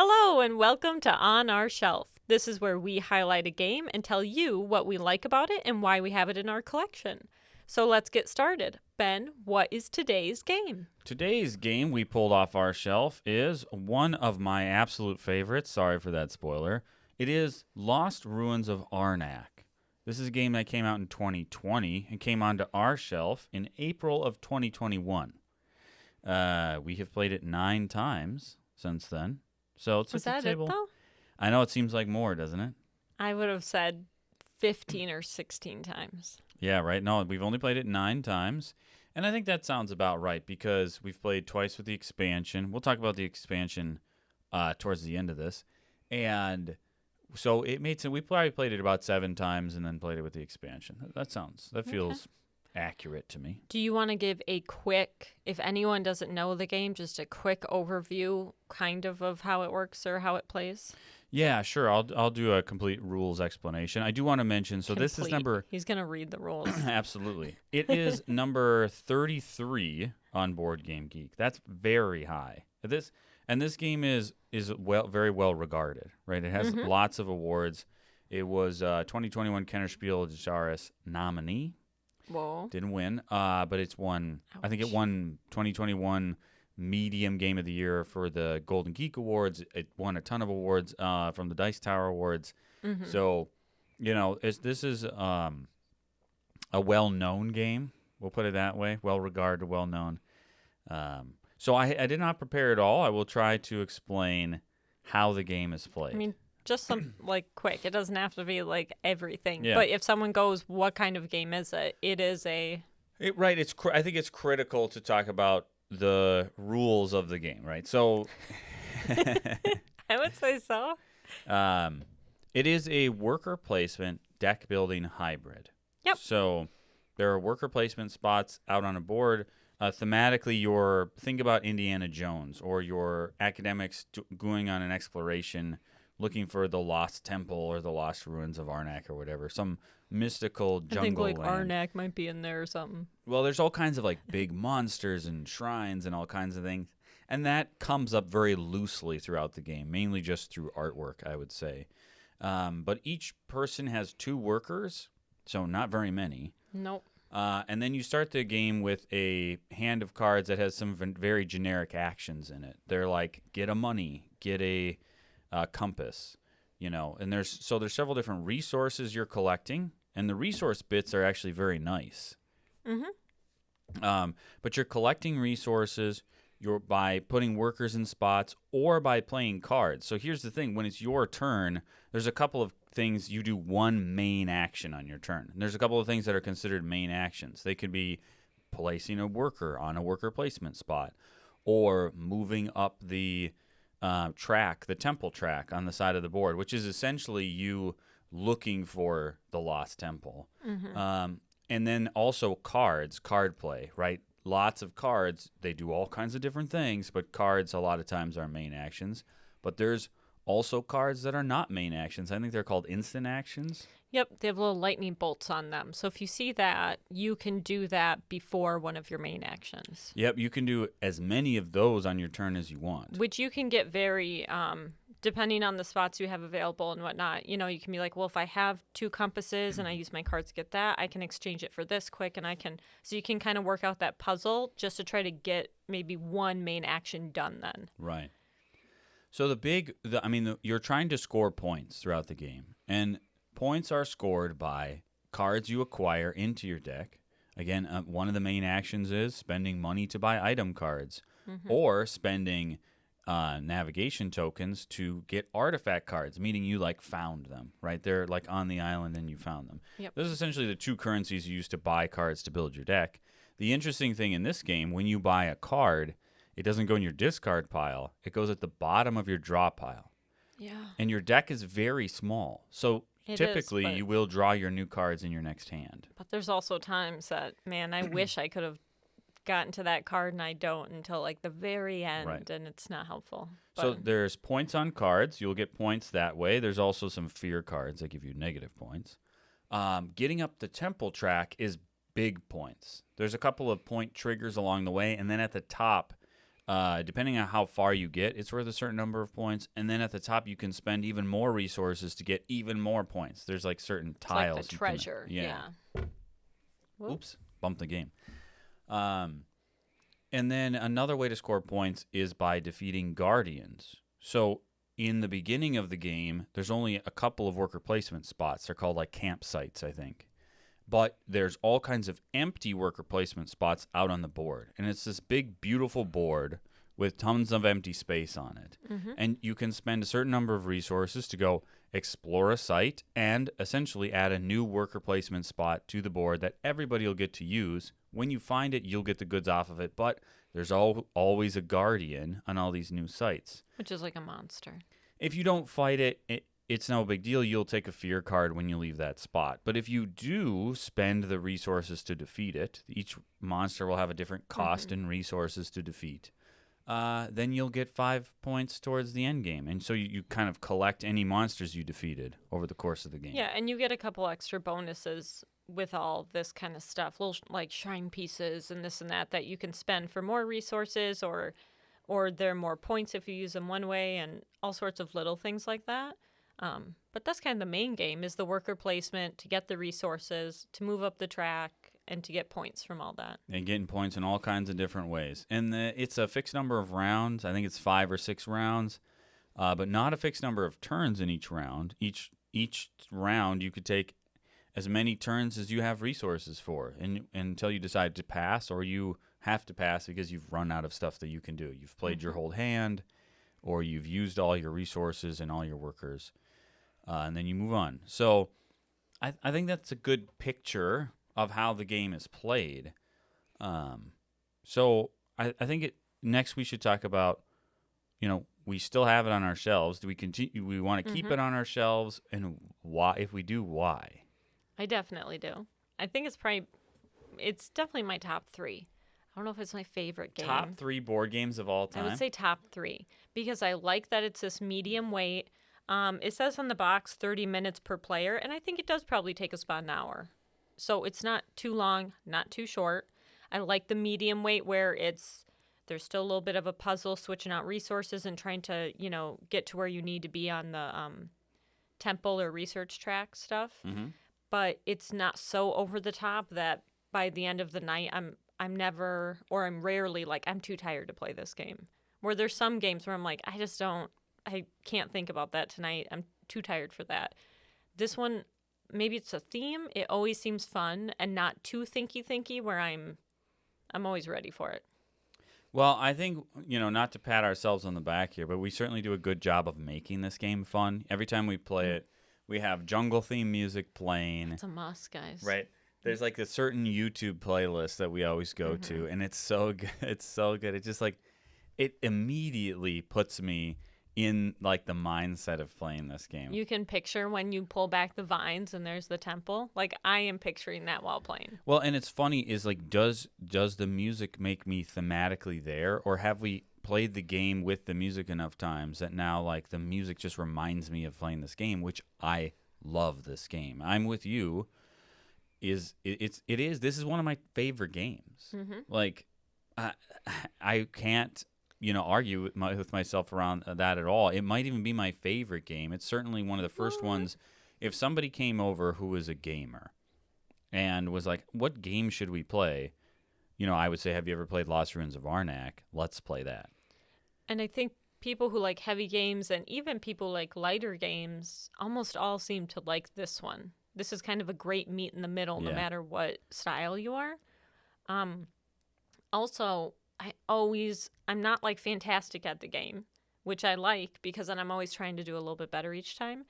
Hello and welcome to On Our Shelf. This is where we highlight a game and tell you what we like about it and why we have it in our collection. So let's get started. Ben, what is today's game? Today's game we pulled off our shelf is one of my absolute favorites. Sorry for that spoiler. It is Lost Ruins of Arnak. This is a game that came out in 2020 and came onto our shelf in April of 2021. We have played it 9 times since then. So it's Is at that the table. it, though? I know it seems like more, doesn't it? I would have said 15 or 16 times. Yeah, right. No, we've only played it 9 times. And I think that sounds about right because we've played twice with the expansion. We'll talk about the expansion towards the end of this. And so it made sense. We probably played it about 7 times and then played it with the expansion. That feels accurate to me. Do you want to give a quick, if anyone doesn't know the game, just a quick overview kind of how it works or how it plays? Yeah, sure. I'll do a complete rules explanation. I do want to mention, so this is number... He's going to read the rules. Absolutely. It is number 33 on Board Game Geek. That's very high. This game is very well regarded, right? It has lots of awards. It was 2021 Kennerspiel Jahres nominee. Whoa. Didn't win, but it's won. Ouch. I think it won 2021 Medium Game of the Year for the Golden Geek Awards. It won a ton of awards from the Dice Tower Awards. Mm-hmm. So, this is a well-known game. We'll put it that way. Well-regarded, well-known. So I did not prepare at all. I will try to explain how the game is played. I mean, just some quick. It doesn't have to be everything. Yeah. But if someone goes, what kind of game is it? It is a... Right. I think it's critical to talk about the rules of the game, right? So... I would say so. It is a worker placement deck building hybrid. Yep. So there are worker placement spots out on a board. Thematically, think about Indiana Jones or your academics going on an exploration looking for the Lost Temple or the Lost Ruins of Arnak or whatever, some mystical jungle I think land. Arnak might be in there or something. Well, there's all kinds of big monsters and shrines and all kinds of things. And that comes up very loosely throughout the game, mainly just through artwork, I would say. But each person has 2 workers, so not very many. Nope. And then you start the game with a hand of cards that has some very generic actions in it. They're like, get a money, get a compass, and there's several different resources you're collecting, and the resource bits are actually very nice. But you're collecting resources by putting workers in spots or by playing cards. So here's the thing. When it's your turn, there's a couple of things. You do one main action on your turn. And there's a couple of things that are considered main actions. They could be placing a worker on a worker placement spot or moving up the the temple track on the side of the board, which is essentially you looking for the lost temple. And then also card play, right? Lots of cards, they do all kinds of different things, but cards a lot of times are main actions. But there's also cards that are not main actions. I think they're called instant actions. Yep, they have little lightning bolts on them. So if you see that, you can do that before one of your main actions. Yep, you can do as many of those on your turn as you want. Which you can get very, depending on the spots you have available and whatnot. You can be like, well, if I have 2 compasses and I use my cards to get that, I can exchange it for this quick. So you can kind of work out that puzzle just to try to get maybe one main action done then. Right. So you're trying to score points throughout the game. And points are scored by cards you acquire into your deck. Again, one of the main actions is spending money to buy item cards or spending navigation tokens to get artifact cards, meaning you found them, right? They're on the island and you found them. Yep. Those are essentially the 2 currencies you use to buy cards to build your deck. The interesting thing in this game, when you buy a card, it doesn't go in your discard pile. It goes at the bottom of your draw pile. Yeah. And your deck is very small. So typically you will draw your new cards in your next hand. But there's also times that, man, I wish I could have gotten to that card and I don't until the very end, right. And it's not helpful. So there's points on cards. You'll get points that way. There's also some fear cards that give you negative points. Getting up the temple track is big points. There's a couple of point triggers along the way, and then at the top, Depending on how far you get, it's worth a certain number of points. And then at the top, you can spend even more resources to get even more points. There's like certain tiles. Like the treasure. Yeah. Oops, bumped the game. And then another way to score points is by defeating guardians. So in the beginning of the game, there's only a couple of worker placement spots. They're called like campsites, I think. But there's all kinds of empty worker placement spots out on the board. And it's this big, beautiful board with tons of empty space on it. Mm-hmm. And you can spend a certain number of resources to go explore a site and essentially add a new worker placement spot to the board that everybody will get to use. When you find it, you'll get the goods off of it. But there's always a guardian on all these new sites. Which is like a monster. If you don't fight it, it's no big deal. You'll take a fear card when you leave that spot. But if you do spend the resources to defeat it, each monster will have a different cost and resources to defeat. Then you'll get 5 points towards the end game. And so you kind of collect any monsters you defeated over the course of the game. Yeah, and you get a couple extra bonuses with all this kind of stuff. Little like shrine pieces and this and that you can spend for more resources or there are more points if you use them one way and all sorts of little things like that. But that's kind of the main game is the worker placement to get the resources, to move up the track, and to get points from all that. And getting points in all kinds of different ways. And it's a fixed number of rounds. I think it's 5 or 6 rounds, but not a fixed number of turns in each round. Each round you could take as many turns as you have resources for and until you decide to pass, or you have to pass because you've run out of stuff that you can do. You've played your whole hand, or you've used all your resources and all your workers, and then you move on. So I think that's a good picture of how the game is played. So I think next we should talk about, we still have it on our shelves. Do we continue? We want to keep it on our shelves, and why? If we do, why? I definitely do. I think it's definitely my top 3. I don't know if it's my favorite game. Top 3 board games of all time? I would say top 3 because I like that it's this medium weight. It says on the box 30 minutes per player, and I think it does probably take us about an hour. So it's not too long, not too short. I like the medium weight where there's still a little bit of a puzzle, switching out resources and trying to, get to where you need to be on the temple or research track stuff. Mm-hmm. But it's not so over the top that by the end of the night, I'm rarely like, I'm too tired to play this game. Where there's some games where I'm like, I can't think about that tonight. I'm too tired for that. This one, maybe it's a theme. It always seems fun and not too thinky where I'm always ready for it. Well, I think, not to pat ourselves on the back here, but we certainly do a good job of making this game fun. Every time we play it, we have jungle theme music playing. It's a must, guys. Right. There's like a certain YouTube playlist that we always go to, and it's so good. It's so good. It's just like, it immediately puts me in like the mindset of playing this game. You can picture when you pull back the vines and there's the temple. Like I am picturing that while playing. Well, and it's funny is like, does the music make me thematically there, or have we played the game with the music enough times that now like the music just reminds me of playing this game, which I love this game. I'm with you. This is one of my favorite games. Mm-hmm. Like I can't argue with myself around that at all. It might even be my favorite game. It's certainly one of the first ones. If somebody came over who was a gamer and was like, what game should we play? I would say, have you ever played Lost Ruins of Arnak? Let's play that. And I think people who like heavy games and even people like lighter games almost all seem to like this one. This is kind of a great meet in the middle, no matter what style you are. Also, I'm not like fantastic at the game, which I like because then I'm always trying to do a little bit better each time.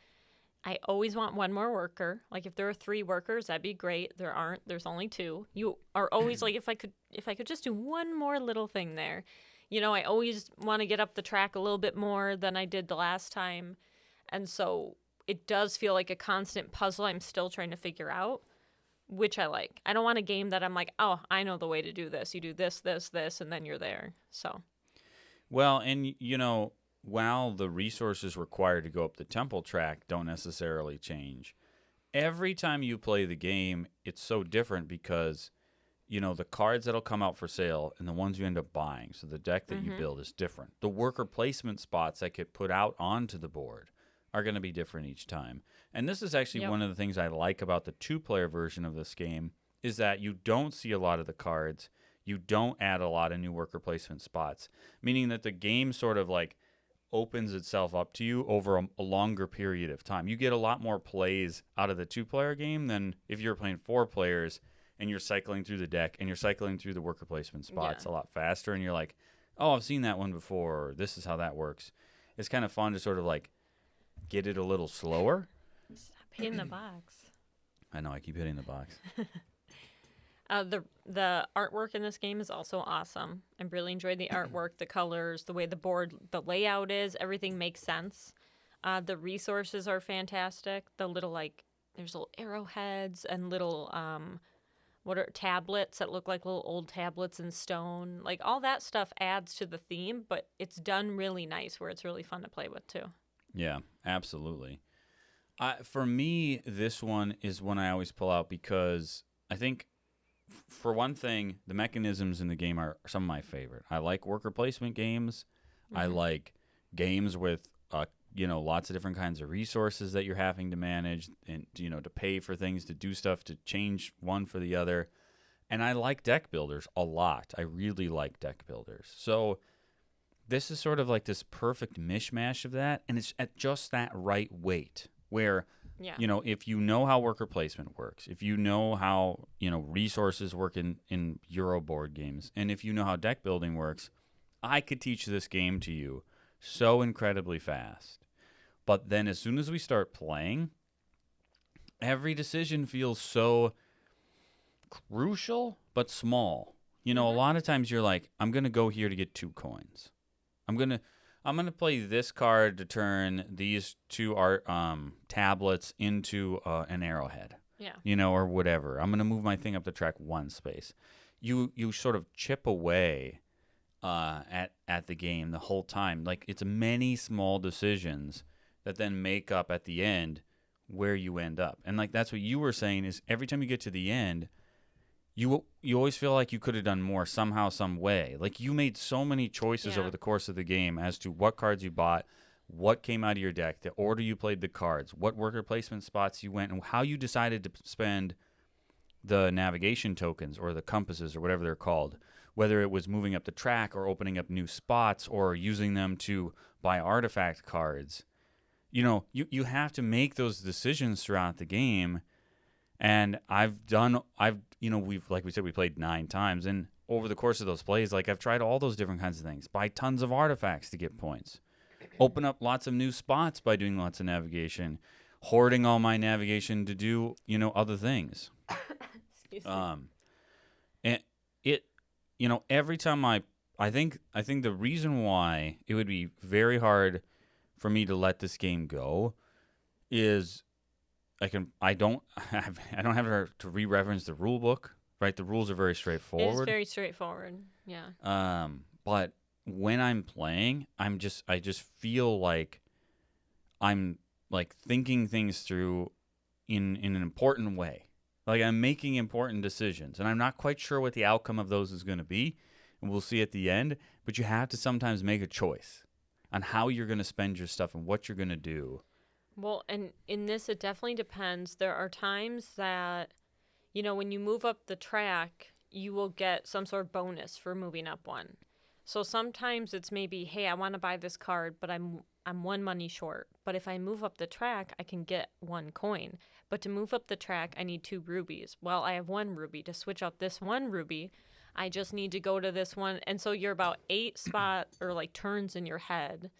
I always want one more worker. Like if there are 3 workers, that'd be great. There aren't. There's only 2. You are always like, if I could just do one more little thing there. I always want to get up the track a little bit more than I did the last time. And so it does feel like a constant puzzle I'm still trying to figure out, which I like. I don't want a game that I'm like, oh, I know the way to do this. You do this, this, this, and then you're there. So. Well, and, while the resources required to go up the temple track don't necessarily change, every time you play the game, it's so different because the cards that'll come out for sale and the ones you end up buying. So the deck that you build is different. The worker placement spots that get put out onto the board are going to be different each time. And this is actually one of the things I like about the 2-player version of this game is that you don't see a lot of the cards. You don't add a lot of new worker placement spots, meaning that the game sort of like opens itself up to you over a longer period of time. You get a lot more plays out of the 2-player game than if you're playing 4 players and you're cycling through the deck and you're cycling through the worker placement spots a lot faster, and you're like, oh, I've seen that one before, or this is how that works. It's kind of fun to sort of like get it a little slower. Stop hitting the box. I know, I keep hitting the box. The artwork in this game is also awesome. I really enjoyed the artwork, the colors, the way the layout is. Everything makes sense. The resources are fantastic. The little there's little arrowheads and little tablets that look like little old tablets in stone. Like all that stuff adds to the theme, but it's done really nice where it's really fun to play with too. Yeah, absolutely. For me, this one is one I always pull out because I think, for one thing, the mechanisms in the game are some of my favorite. I like worker placement games. I like games with lots of different kinds of resources that you're having to manage and to pay for things, to do stuff, to change one for the other. And I like deck builders a lot. I really like deck builders. So this is sort of like this perfect mishmash of that, and it's at just that right weight where if you know how worker placement works, if you know how resources work in Euro board games, and if you know how deck building works, I could teach this game to you so incredibly fast. But then as soon as we start playing, every decision feels so crucial but small. A lot of times you're like, I'm going to go here to get 2 coins. I'm going to play this card to turn these 2 art tablets into an arrowhead. Yeah. Or whatever. I'm going to move my thing up the track 1 space. You sort of chip away at the game the whole time. Like, it's many small decisions that then make up at the end where you end up. And like that's what you were saying is every time you get to the end, you always feel like you could have done more somehow, some way. Like you made so many choices over the course of the game as to what cards you bought, what came out of your deck, the order you played the cards, what worker placement spots you went, and how you decided to spend the navigation tokens or the compasses or whatever they're called, whether it was moving up the track or opening up new spots or using them to buy artifact cards. You have to make those decisions throughout the game. And we've, like we said, we played 9 times. And over the course of those plays, like I've tried all those different kinds of things. Buy tons of artifacts to get points. Open up lots of new spots by doing lots of navigation. Hoarding all my navigation to do, other things. Excuse me. And it, every time I think the reason why it would be very hard for me to let this game go is I don't have to re-reference the rule book, right? The rules are very straightforward. It is very straightforward. Yeah. But when I'm playing, I just feel like I'm like thinking things through in an important way. Like I'm making important decisions, and I'm not quite sure what the outcome of those is going to be, and we'll see at the end, but you have to sometimes make a choice on how you're going to spend your stuff and what you're going to do. Well, and in this, it definitely depends. There are times that, when you move up the track, you will get some sort of bonus for moving up one. So sometimes it's maybe, hey, I want to buy this card, but I'm 1 money short. But if I move up the track, I can get 1 coin. But to move up the track, I need 2 rubies. Well, I have 1 ruby. To switch out this 1 ruby, I just need to go to this one. And so you're about 8 spot or like turns in your head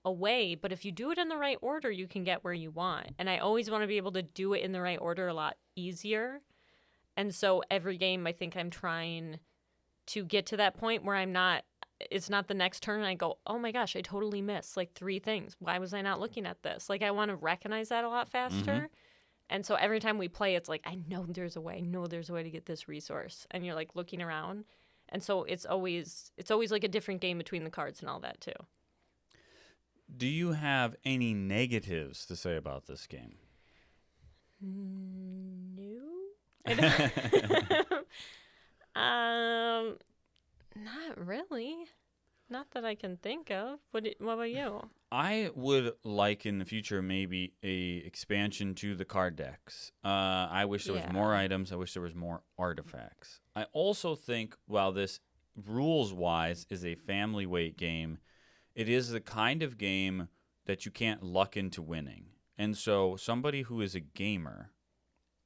away. But if you do it in the right order, you can get where you want. And I always want to be able to do it in the right order a lot easier. And so every game, I think I'm trying to get to that point where it's not the next turn and I go, oh my gosh, I totally missed like 3 things. Why was I not looking at this? Like I want to recognize that a lot faster. Mm-hmm. And so every time we play, it's like, I know there's a way to get this resource. And you're like looking around. And so it's always like a different game between the cards and all that too. Do you have any negatives to say about this game? No. Not really. Not that I can think of. What about you? I would like in the future maybe a expansion to the card decks. I wish there was more Yeah. items. I wish there was more artifacts. I also think while this rules wise is a family weight game, it is the kind of game that you can't luck into winning. And so somebody who is a gamer,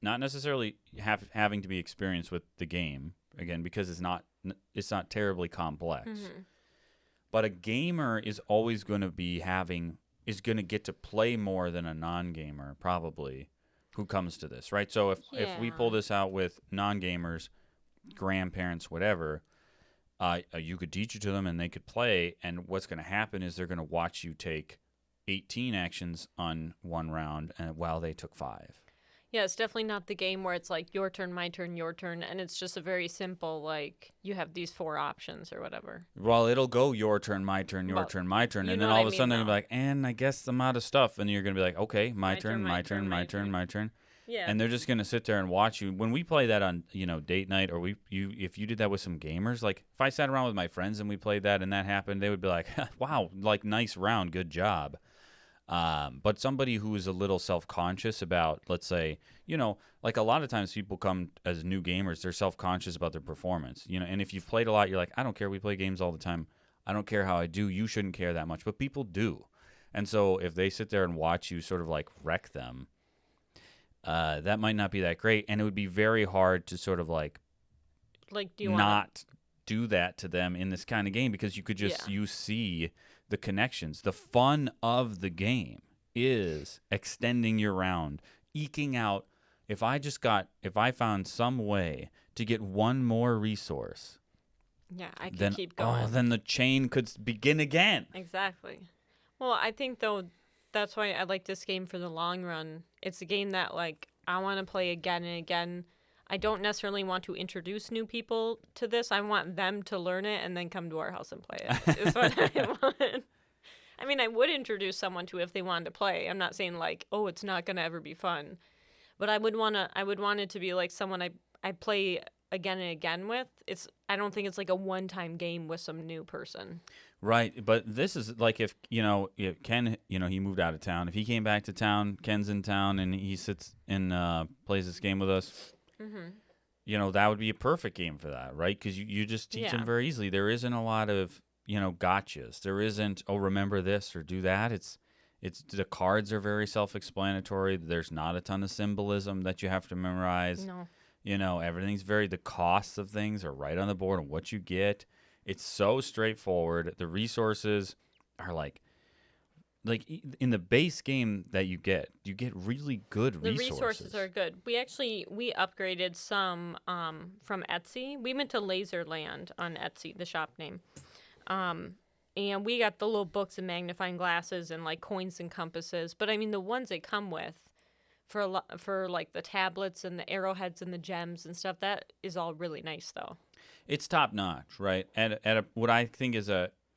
not necessarily having to be experienced with the game again because it's not terribly complex. Mm-hmm. But a gamer is always going to is going to get to play more than a non-gamer probably who comes to this, right? So if we pull this out with non-gamers, grandparents, whatever, you could teach it to them and they could play, and what's going to happen is they're going to watch you take 18 actions on one round while they took 5. Yeah, it's definitely not the game where it's like your turn, my turn, your turn, and it's just a very simple, like, you have these 4 options or whatever. Well, it'll go your turn, my turn, your turn, my turn, and then all of a sudden they're going to be like, and I guess I'm out of stuff, and you're going to be like, okay, my turn, my turn, my turn, my turn. Yeah. And they're just going to sit there and watch you. When we play that on, date night, or if you did that with some gamers, like if I sat around with my friends and we played that and that happened, they would be like, wow, like nice round, good job. But somebody who is a little self-conscious about, let's say, like a lot of times people come as new gamers, they're self-conscious about their performance, and if you've played a lot, you're like, I don't care. We play games all the time. I don't care how I do. You shouldn't care that much, but people do. And so if they sit there and watch you sort of like wreck them, that might not be that great. And it would be very hard to sort of like do you not do that to them in this kind of game because you could just, you see the connections. The fun of the game is extending your round, eking out. If I found some way to get one more resource, I could keep going. Then the chain could begin again. Exactly. Well, I think though that's why I like this game for the long run. It's a game that like I want to play again and again. I don't necessarily want to introduce new people to this. I want them to learn it and then come to our house and play it. Is what I want. I mean, I would introduce someone to it if they wanted to play. I'm not saying like, oh, it's not gonna ever be fun, but I would want it to be like someone I play again and again with. I don't think it's like a one-time game with some new person. Right, but this is like if Ken, he moved out of town. If he came back to town, Ken's in town, and he sits and plays this game with us. Mm-hmm. That would be a perfect game for that, right? Because you just teach him very easily. There isn't a lot of gotchas. There isn't, oh, remember this or do that. It's the cards are very self-explanatory. There's not a ton of symbolism that you have to memorize. No. Everything's the costs of things are right on the board and what you get. It's so straightforward. The resources are like in the base game that you get really good resources. The resources are good. We upgraded some from Etsy. We went to Laserland on Etsy, the shop name. And we got the little books and magnifying glasses and like coins and compasses. But I mean the ones they come with for like the tablets and the arrowheads and the gems and stuff, that is all really nice though. It's top notch, right? At what I think is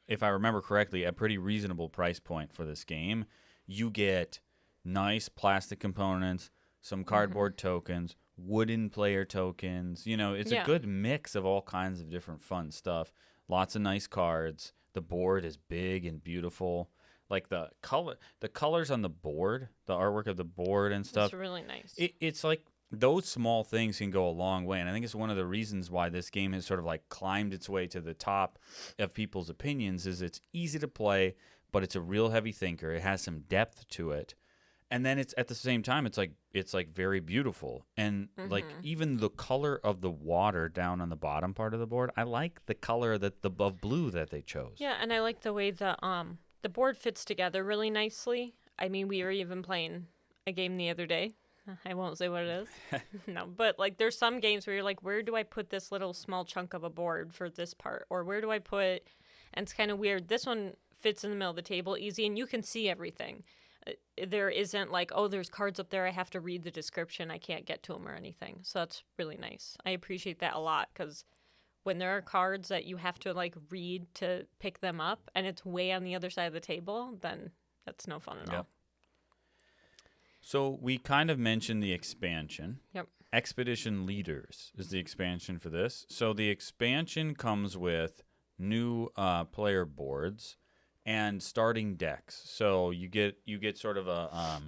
if I remember correctly, a pretty reasonable price point for this game. You get nice plastic components, some cardboard tokens, wooden player tokens. It's a good mix of all kinds of different fun stuff. Lots of nice cards. The board is big and beautiful. Like the colors on the board, the artwork of the board and stuff. It's really nice. It's like those small things can go a long way. And I think it's one of the reasons why this game has sort of like climbed its way to the top of people's opinions is it's easy to play, but it's a real heavy thinker. It has some depth to it. And then it's at the same time, it's like very beautiful. And like even the color of the water down on the bottom part of the board, I like the color of blue that they chose. Yeah, and I like the way the board fits together really nicely. I mean, we were even playing a game the other day. I won't say what it is. No, but like there's some games where you're like, where do I put this little small chunk of a board for this part? Or where do I put, and it's kind of weird. This one fits in the middle of the table easy and you can see everything. There isn't like, oh, there's cards up there. I have to read the description. I can't get to them or anything. So that's really nice. I appreciate that a lot because when there are cards that you have to like read to pick them up and it's way on the other side of the table, then that's no fun at all. So we kind of mentioned the expansion. Yep. Expedition Leaders is the expansion for this. So the expansion comes with new player boards and starting decks. So you get sort of a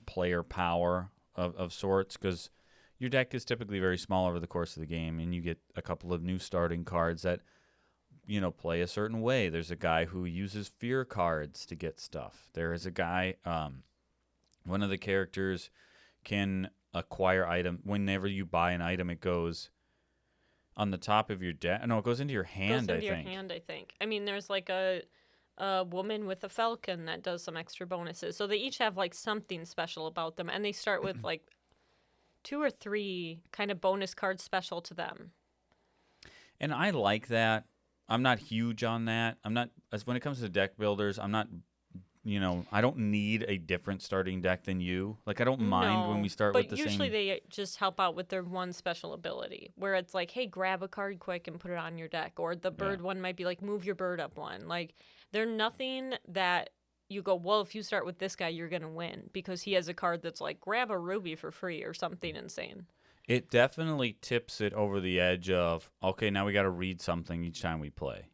player power of sorts, because your deck is typically very small over the course of the game, and you get a couple of new starting cards that play a certain way. There's a guy who uses fear cards to get stuff. There is a guy, one of the characters can acquire item. Whenever you buy an item, it goes on the top of your deck. No, it goes into your hand, I think. I mean, there's like a woman with a falcon that does some extra bonuses. So they each have like something special about them, and they start with like 2 or 3 kind of bonus cards special to them. And I like that. I'm not huge on that. When it comes to deck builders, I'm not, I don't need a different starting deck than you. Like, I don't mind when we start with the same. But usually they just help out with their one special ability, where it's like, hey, grab a card quick and put it on your deck. Or the bird one might be like, move your bird up one. Like, they're nothing that you go, well, if you start with this guy, you're going to win, because he has a card that's like, grab a ruby for free or something insane. It definitely tips it over the edge of, okay, now we got to read something each time we play.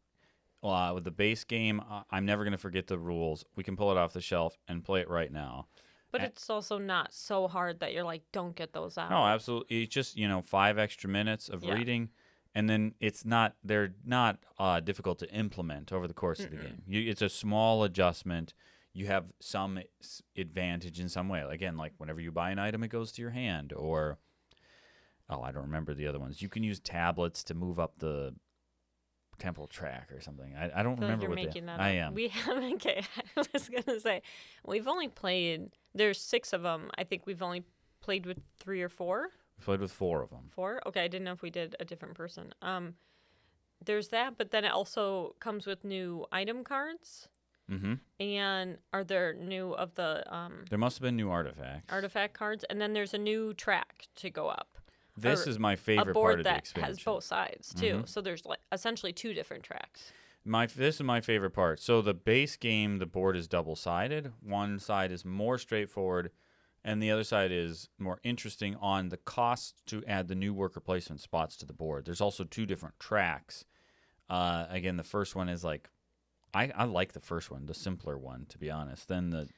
With the base game, I'm never going to forget the rules. We can pull it off the shelf and play it right now. But it's also not so hard that you're like, don't get those out. No, absolutely. It's just, 5 extra minutes of reading, and then they're not difficult to implement over the course of the game. It's a small adjustment. You have some advantage in some way. Again, like whenever you buy an item, it goes to your hand. Or, I don't remember the other ones. You can use tablets to move up the temple track or something. I don't remember what making that up. I am. We haven't. Okay, I was gonna say we've only played. There's 6 of them. I think we've only played with 3 or 4. We played with 4 of them. 4? Okay, I didn't know if we did a different person. There's that, but then it also comes with new item cards. Mm-hmm. And are there new of the there must have been new artifact cards, and then there's a new track to go up. This is my favorite part of the expansion. A board that has both sides too. Mm-hmm. So there's like essentially 2 different tracks. This is my favorite part. So the base game, the board is double-sided. One side is more straightforward, and the other side is more interesting on the cost to add the new worker placement spots to the board. There's also 2 different tracks. Again, the first one is like, I like the first one, the simpler one, to be honest. Then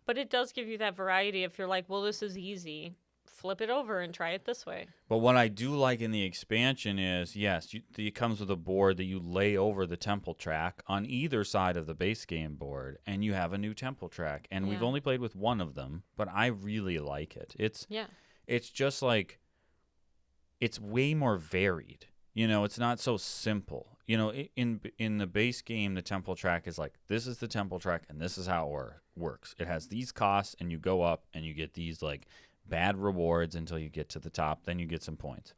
but it does give you that variety. If you're like, well, this is easy, flip it over and try it this way. But what I do like in the expansion is, yes, it comes with a board that you lay over the temple track on either side of the base game board, and you have a new temple track. And we've only played with one of them, but I really like it. It's just like, it's way more varied. It's not so simple. In the base game, the temple track is like, this is the temple track, and this is how it works. It has these costs, and you go up, and you get these like bad rewards until you get to the top. Then you get some points.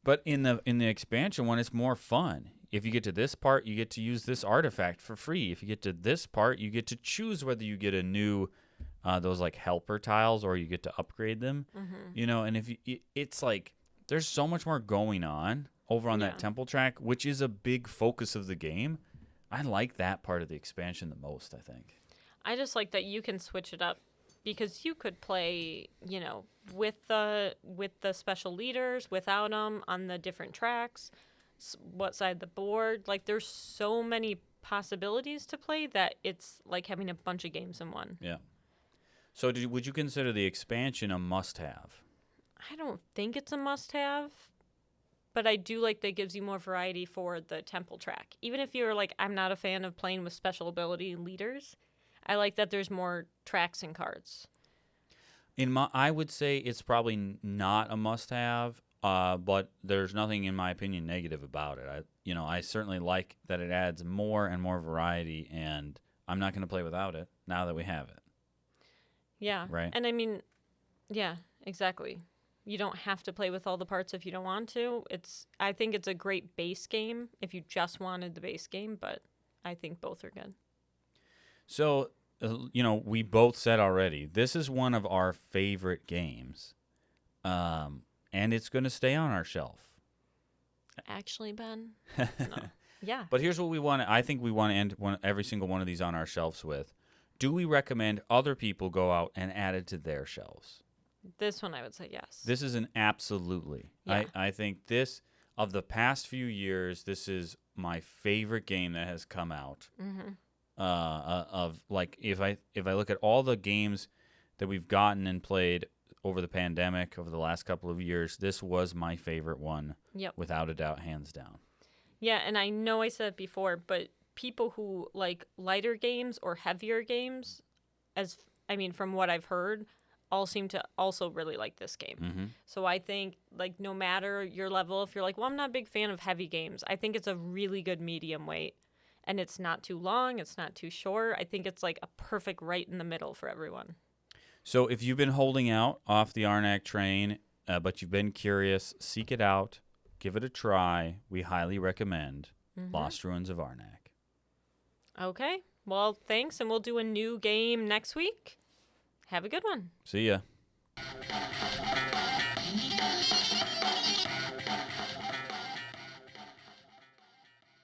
But in the expansion one, it's more fun. If you get to this part, you get to use this artifact for free. If you get to this part, you get to choose whether you get a new those like helper tiles, or you get to upgrade them. Mm-hmm. And it's like, there's so much more going on over on that temple track, which is a big focus of the game. I like that part of the expansion the most, I think. I just like that you can switch it up, because you could play, with the special leaders, without them, on the different tracks, what side of the board. Like, there's so many possibilities to play that it's like having a bunch of games in one. Yeah. So would you consider the expansion a must-have? I don't think it's a must-have. But I do like that it gives you more variety for the temple track. Even if you're like, I'm not a fan of playing with special ability leaders, I like that there's more tracks and cards. I would say it's probably not a must-have, but there's nothing, in my opinion, negative about it. I certainly like that it adds more and more variety, and I'm not going to play without it now that we have it. Yeah. Right. And I mean, yeah, exactly. You don't have to play with all the parts if you don't want to. I think it's a great base game if you just wanted the base game, but I think both are good. So, we both said already, this is one of our favorite games, and it's going to stay on our shelf. Actually, Ben? No. Yeah. But here's what we want. I think we want to end every single one of these on our shelves with. Do we recommend other people go out and add it to their shelves? This one I would say yes. This is an absolutely. Yeah. I think this, of the past few years, this is my favorite game that has come out. Mm-hmm. Of like, if I look at all the games that we've gotten and played over the pandemic, over the last couple of years, this was my favorite one. Yep. Without a doubt, hands down. Yeah, and I know I said it before, but people who like lighter games or heavier games, from what I've heard, all seem to also really like this game. Mm-hmm. So I think, like, no matter your level, if you're like, well, I'm not a big fan of heavy games, I think it's a really good medium weight. And it's not too long, it's not too short. I think it's like a perfect right in the middle for everyone. So if you've been holding out off the Arnak train, but you've been curious, seek it out, give it a try. We highly recommend Lost Ruins of Arnak. Okay. Well, thanks, and we'll do a new game next week. Have a good one. See ya.